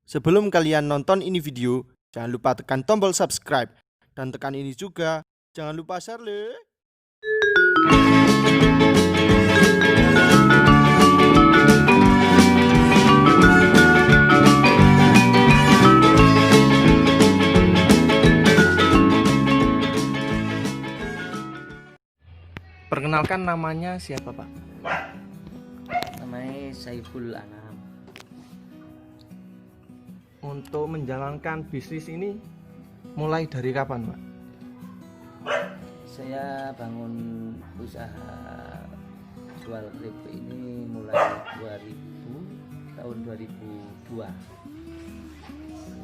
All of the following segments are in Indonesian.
Sebelum kalian nonton ini video, jangan lupa tekan tombol subscribe dan tekan ini juga. Jangan lupa share le. Perkenalkan, namanya siapa, Pak? Namanya Saiful Anam. Untuk menjalankan bisnis ini mulai dari kapan, Pak? Saya bangun usaha jual keripik ini mulai tahun 2002.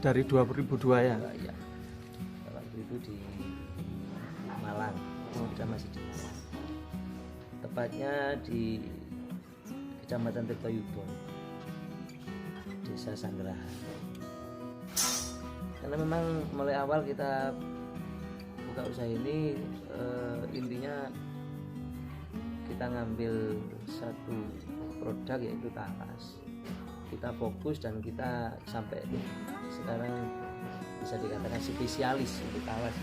Dari 2002 ya? Ya. Waktu itu di Malang. Kita masih di Malang. Tepatnya di Kecamatan Tirtoyudan, Desa Sanggerahan. Karena memang mulai awal kita buka usaha ini intinya kita ngambil satu produk yaitu talas. Kita fokus dan kita sampai sekarang bisa dikatakan spesialis untuk talas.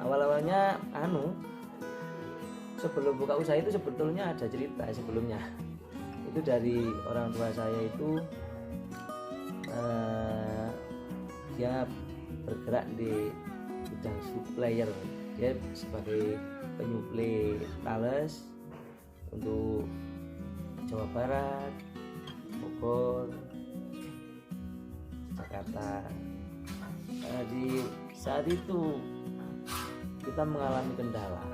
Awal-awalnya sebelum buka usaha itu sebetulnya ada cerita sebelumnya. Itu dari orang tua saya itu dia bergerak di bidang supplier. Dia sebagai penyuplai talas untuk Jawa Barat, Bogor, Jakarta. Di saat itu kita mengalami kendala.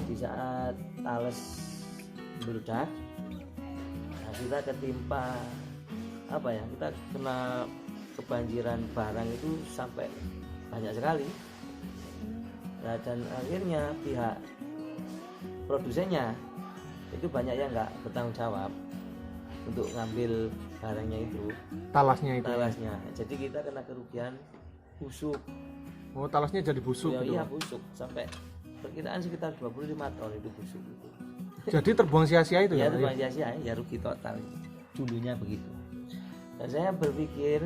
Di saat talas meledak, kita ketimpa kita kena kebanjiran barang itu sampai banyak sekali. Nah, dan akhirnya pihak produsennya itu banyak yang nggak bertanggung jawab untuk ngambil barangnya itu, Talasnya. Jadi kita kena kerugian busuk. Oh, talasnya jadi busuk gitu? Iya, busuk sampai perkiraan sekitar 25 ton itu busuk itu. Jadi terbuang sia-sia itu ya? Ya, terbuang sia-sia, ya rugi total. Dulunya begitu. Dan saya berpikir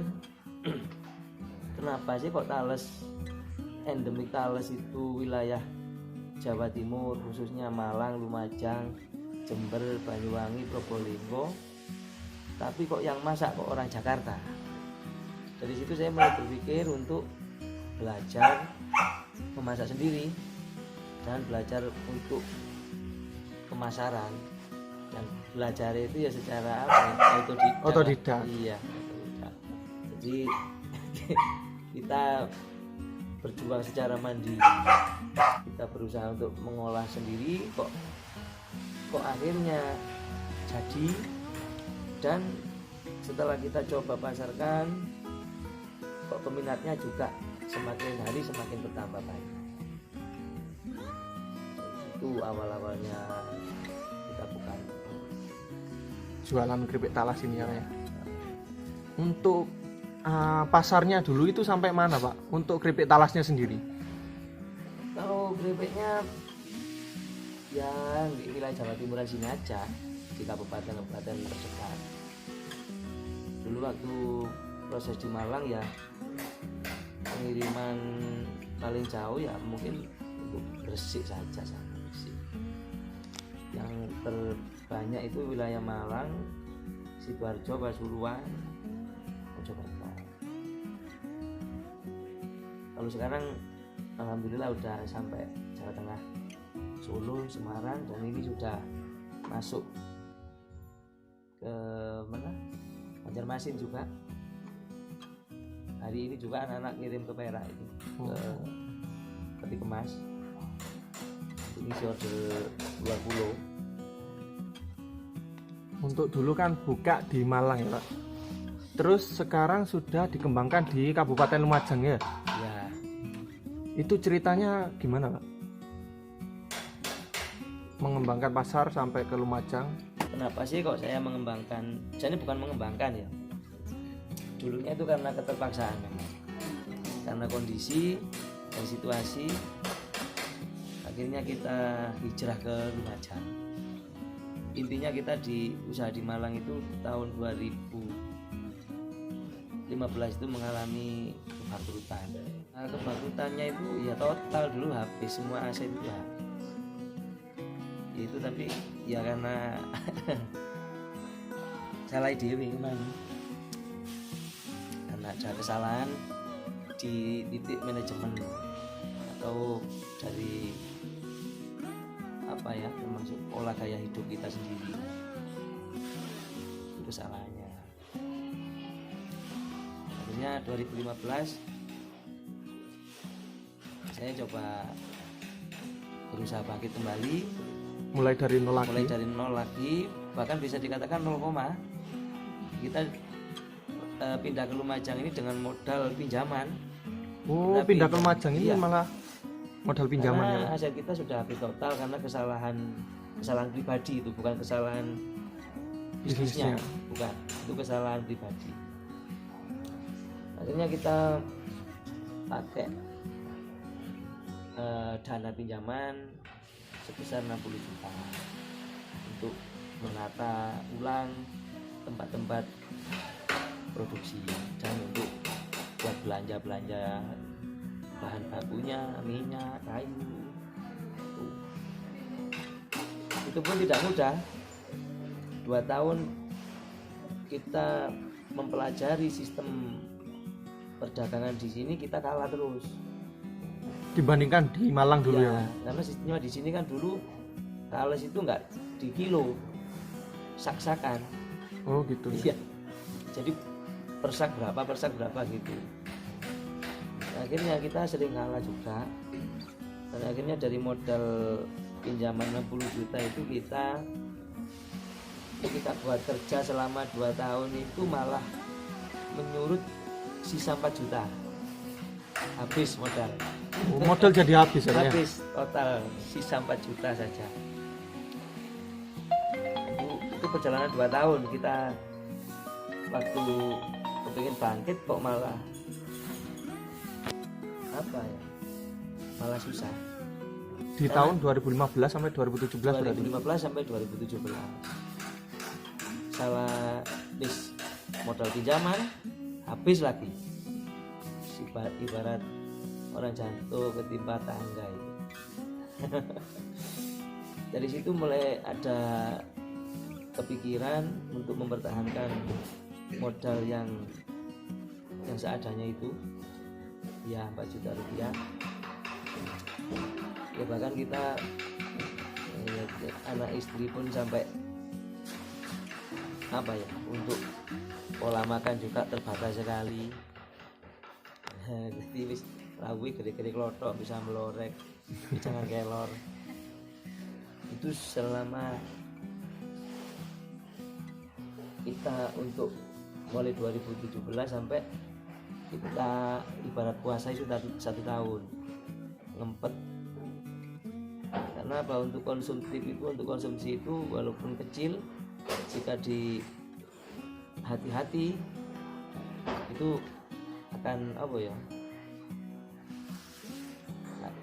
kenapa sih kok talas, endemik talas itu wilayah Jawa Timur, khususnya Malang, Lumajang, Jember, Banyuwangi, Probolinggo, tapi kok yang masak kok orang Jakarta. Dari situ saya mulai berpikir untuk belajar memasak sendiri dan belajar untuk pemasaran. Dan belajar itu ya secara otodidak. Iya, otodidak. Jadi kita berjuang secara mandiri. Kita berusaha untuk mengolah sendiri, kok akhirnya jadi. Dan setelah kita coba pasarkan, kok peminatnya juga semakin hari semakin bertambah banyak. Itu awal-awalnya kita buka jualan keripik talas ini ya. Untuk pasarnya dulu itu sampai mana, Pak? Untuk keripik talasnya sendiri? Kalau keripiknya yang di wilayah Jawa Timuran sini aja, di kabupaten-kabupaten terdekat. Dulu waktu proses di Malang ya, pengiriman paling jauh ya mungkin untuk Gresik saja, sampai Gresik. Yang terbanyak itu wilayah Malang, Sidoarjo, Pasuruan, Mojokerto. Kalau sekarang alhamdulillah udah sampai Jawa Tengah, Solo, Semarang, dan ini sudah masuk ke Banjarmasin juga. Hari ini juga anak-anak kirim ke Perak itu, ke Peti Kemas. Ini order luar pulau. Untuk dulu kan buka di Malang ya, Pak. Terus sekarang sudah dikembangkan di Kabupaten Lumajang ya? Ya. Itu ceritanya gimana, Pak? Mengembangkan pasar sampai ke Lumajang. Kenapa sih kok saya mengembangkan? Jadi bukan mengembangkan ya. Dulunya itu karena keterpaksaan memang. Karena kondisi dan situasi, akhirnya kita hijrah ke Lumajang. intinya kita di usaha di Malang itu tahun 2000 15 itu mengalami kebangkrutan. Nah, kebangkrutannya itu ya total dulu habis, semua aset itu habis. Itu tapi ya karena salah dewi memang, karena ada kesalahan di titik manajemen atau dari apa ya, termasuk pola gaya hidup kita sendiri, itu kesalahannya. Akhirnya 2015 saya coba berusaha bangkit kembali, mulai dari nol lagi. mulai dari nol lagi, bahkan bisa dikatakan 0, kita pindah ke Lumajang ini dengan modal pinjaman. Oh, Kita pindah ke Lumajang ini iya. malah modal pinjamannya. Karena aset kita sudah habis total karena kesalahan pribadi, itu bukan kesalahan bisnisnya, bukan, itu kesalahan pribadi. Akhirnya kita pakai dana pinjaman sebesar 60 juta untuk menata ulang tempat-tempat produksi dan untuk buat belanja bahan bakunya, minyak, kayu. Itu pun tidak mudah. 2 tahun kita mempelajari sistem perdagangan di sini, kita kalah terus. Dibandingkan di Malang dulu ya. Karena sistemnya di sini kan dulu tales itu enggak di kilo, sak-sakan. Oh gitu. Iya. Jadi persak berapa gitu. Akhirnya kita sering kalah juga. Dan akhirnya dari modal pinjaman 60 juta itu kita buat kerja selama 2 tahun itu malah menyurut sisa 4 juta. Habis modal. Oh, modal jadi habis ya. Habis total sisa 4 juta saja. Itu perjalanan 2 tahun kita, waktu kepingin bangkit kok malah apa ya, malah susah. Di tahun 2015 sampai 2017 berarti. 2015 sampai 2017 salah bis modal pinjaman, habis lagi. Ibarat orang jatuh ketimpa tangga itu. Dari situ mulai ada kepikiran untuk mempertahankan modal yang seadanya itu, ya 4 juta rupiah. Ya bahkan kita anak istri pun sampai apa ya, untuk pola makan juga terbatas sekali. Jadi wis rawi gede-gede klothok bisa melorek, jangan kelor. Itu selama kita untuk mulai 2017 sampai kita ibarat puasa itu 1 tahun ngempet. Karena apa, untuk konsumsi itu walaupun kecil, jika di hati-hati itu akan apa ya,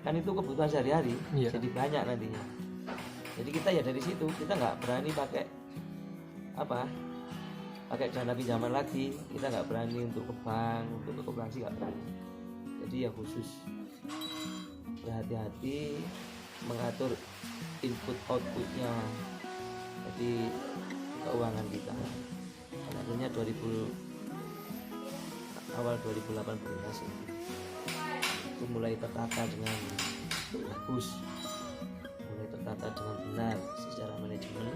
kan itu kebutuhan sehari-hari. Iya. Jadi banyak nantinya. Jadi kita ya dari situ kita nggak berani pakai dana pinjaman lagi, kita nggak berani untuk ke bank, untuk ke koperasi nggak berani. Jadi ya khusus berhati-hati mengatur input outputnya, jadi keuangan kita. Dan akhirnya awal 2018 itu mulai tertata dengan bagus, mulai tertata dengan benar secara manajemen.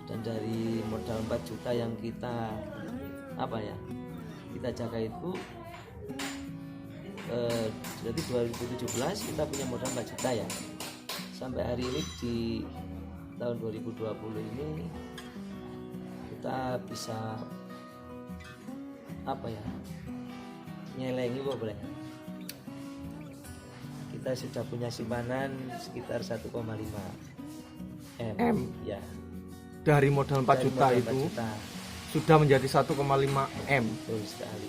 Dan dari modal 4 juta yang kita jaga itu, berarti 2017 kita punya modal 4 juta ya. Sampai hari ini di tahun 2020 ini kita bisa nyelengi boleh. Kita sudah punya simpanan sekitar 1,5 M. Ya. Dari modal 4 juta itu sudah menjadi 1,5 M. Betul sekali.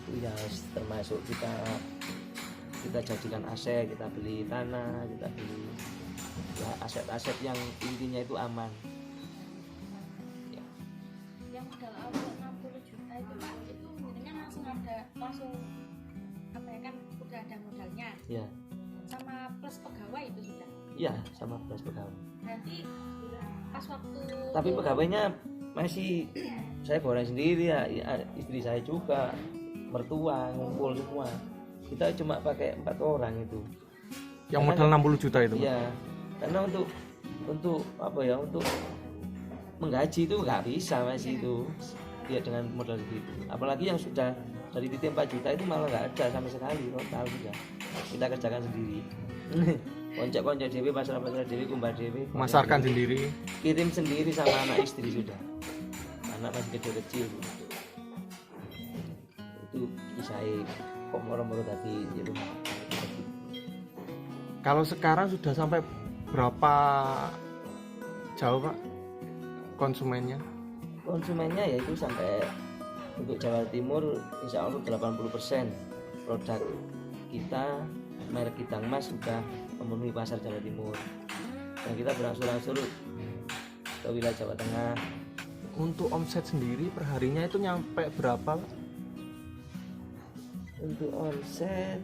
Itu ya termasuk kita jadikan aset, kita beli tanah, kita beli ya aset-aset yang intinya itu aman. Ya. modal awal 60 juta itu Pak, itu sebenarnya langsung apa ya kan udah ada modalnya Ya, sama plus pegawai itu sudah. iya sama plus pegawai. Berarti pas waktu Tapi pegawainya masih saya goreng sendiri ya, istri saya juga, mertua ngumpul semua. Kita cuma pakai 4 orang itu. Yang Karena- modal 60 juta itu, Pak? Iya, karena untuk apa ya, untuk menggaji itu nggak bisa masih itu ya dengan modal segitu. Apalagi yang sudah dari titik 4 juta itu malah nggak ada sama sekali total sudah kita kerjakan sendiri. Konco-konco dewe, pasar-pasar dewe, kumbah dewe, Memasarkan sendiri. kirim sendiri sama anak istri sudah. Anak masih kecil-kecil. Itu kisah kok moro-moro tadi di rumah. Kalau sekarang sudah sampai berapa jauh, Pak, konsumennya? Konsumennya yaitu sampai untuk Jawa Timur insya Allah 80% produk kita merek Kitang Mas sudah memenuhi pasar Jawa Timur, dan kita berangsur-angsur ke wilayah Jawa Tengah. Untuk omset sendiri perharinya itu nyampe berapa, Pak? Untuk omset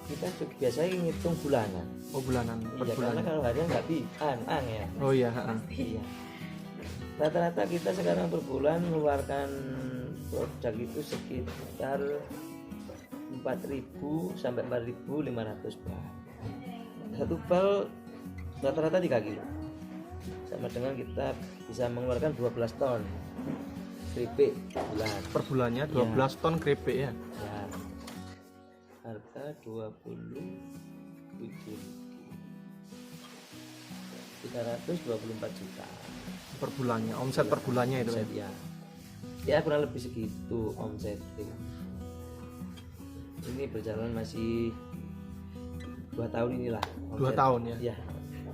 kita biasanya ngitung bulanan. Oh, bulanan, per Iya, karena bulan. kalau harian nggak ang ya. Oh iya, ha. Iya. Rata-rata kita sekarang per bulan mengeluarkan produk itu sekitar 4.000 sampai 4.500 bal. Satu bal rata-rata 3 kilo. Sama dengan kita bisa mengeluarkan 12 ton keripik bulan. Per bulannya 12 ton keripik ya. Ya. Harga 27 324 juta. Per bulannya, omset per bulannya itu Omset, ya. ya kurang lebih segitu omset. Ini berjalan masih 2 tahun inilah. 2 tahun ya. Ya.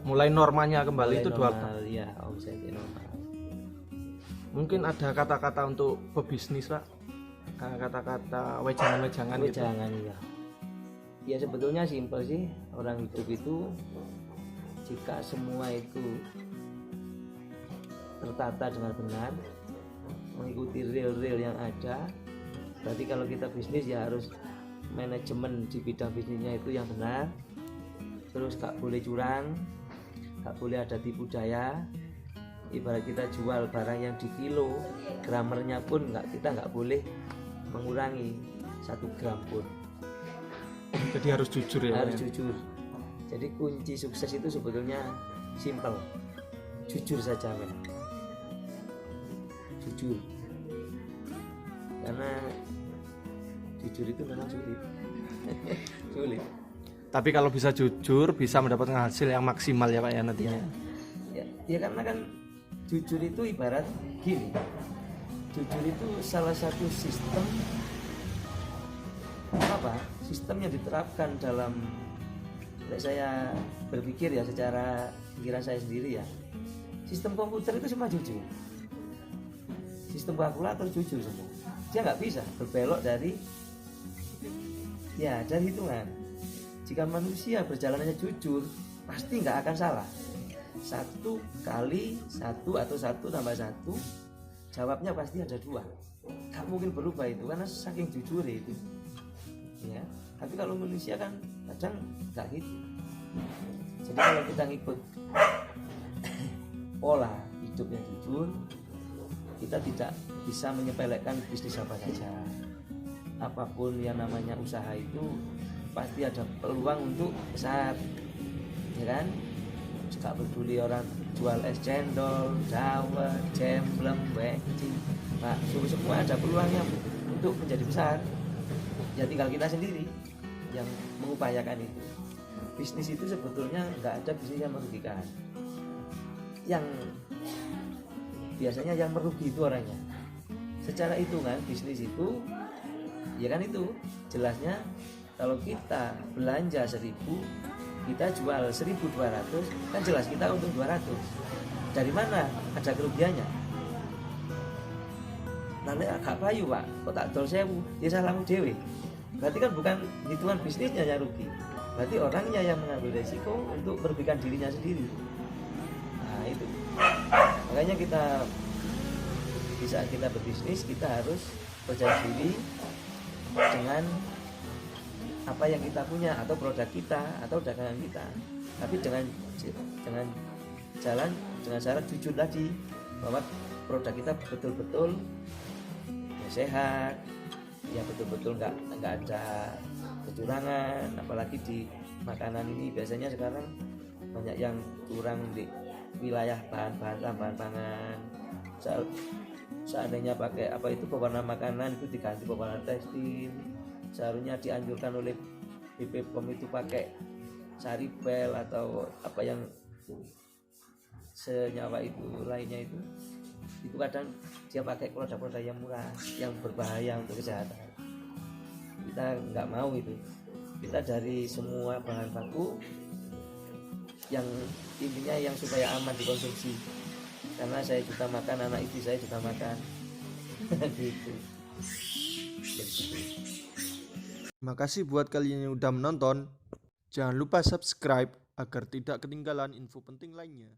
Mulai normanya kembali itu 2 tahun. normal, ya omsetnya normal. Mungkin ada kata-kata untuk pebisnis, Pak. Kata-kata wejangan-wejangan gitu. Jangan ya. Ya sebetulnya simpel sih, orang hidup itu jika semua itu tertata dengan benar, mengikuti real-real yang ada, berarti kalau kita bisnis ya harus manajemen di bidang bisnisnya itu yang benar, terus gak boleh curang, gak boleh ada tipu daya. Ibarat kita jual barang yang di kilo, gramernya pun kita nggak boleh mengurangi 1 gram pun, Jadi harus jujur ya. harus Pak, ya. jujur. Jadi kunci sukses itu sebetulnya simple, jujur saja men. Jujur, karena jujur itu memang sulit. Sulit Tapi kalau bisa jujur, bisa mendapatkan hasil yang maksimal ya, Pak ya nantinya. ya karena kan jujur itu ibarat gini, jujur itu salah satu sistem sistem yang diterapkan dalam, saya berpikir ya secara pikiran saya sendiri ya, sistem komputer itu semua jujur, sistem kalkulator jujur semua, dia nggak bisa berbelok dari hitungan. Jika manusia berjalannya jujur, pasti nggak akan salah. 1 kali 1 atau 1 tambah 1, jawabnya pasti ada 2. Gak mungkin berubah itu karena saking jujur itu. Ya, tapi kalau manusia kan kadang nggak gitu. Jadi kalau kita ngikut pola hidup yang jujur, kita tidak bisa menyepelekan bisnis apa saja. Apapun yang namanya usaha itu pasti ada peluang untuk besar, ya kan? Gak peduli orang jual es cendol, dawet, jemblem, benci, bakso, semua ada peluangnya untuk menjadi besar. Ya tinggal kita sendiri yang mengupayakan itu. Bisnis itu sebetulnya nggak ada bisnis yang merugikan. Yang biasanya yang merugi itu orangnya. Secara hitungan bisnis itu, ya kan itu jelasnya kalau kita belanja 1.000, kita jual 1.200, kan jelas kita untung 200. Dari mana ada kerugiannya? Nanti agak payu Pak, kok tak dol 1.000, ya salahmu dewe. Berarti kan bukan hitungan bisnisnya yang rugi, berarti orangnya yang mengambil resiko untuk merugikan dirinya sendiri. Nah itu, makanya kita di saat kita berbisnis kita harus percaya diri dengan apa yang kita punya atau produk kita atau dagangan kita, tapi dengan syarat jujur tadi bahwa produk kita betul-betul ya, sehat, ya betul-betul nggak ada kecurangan. Apalagi di makanan ini biasanya sekarang banyak yang kurang di wilayah bahan-bahan tambahan pangan. Seandainya pakai apa itu pewarna makanan itu diganti pewarna tekstil. Seharusnya dianjurkan oleh BPOM itu pakai saripel atau apa yang senyawa itu lainnya itu kadang dia pakai produk-produk yang murah yang berbahaya untuk kesehatan. Kita nggak mau itu. Kita dari semua bahan baku yang intinya yang supaya aman dikonsumsi, karena saya juga makan, anak istri saya juga makan. Gitu. Terima kasih buat kalian yang udah menonton. Jangan lupa subscribe agar tidak ketinggalan info penting lainnya.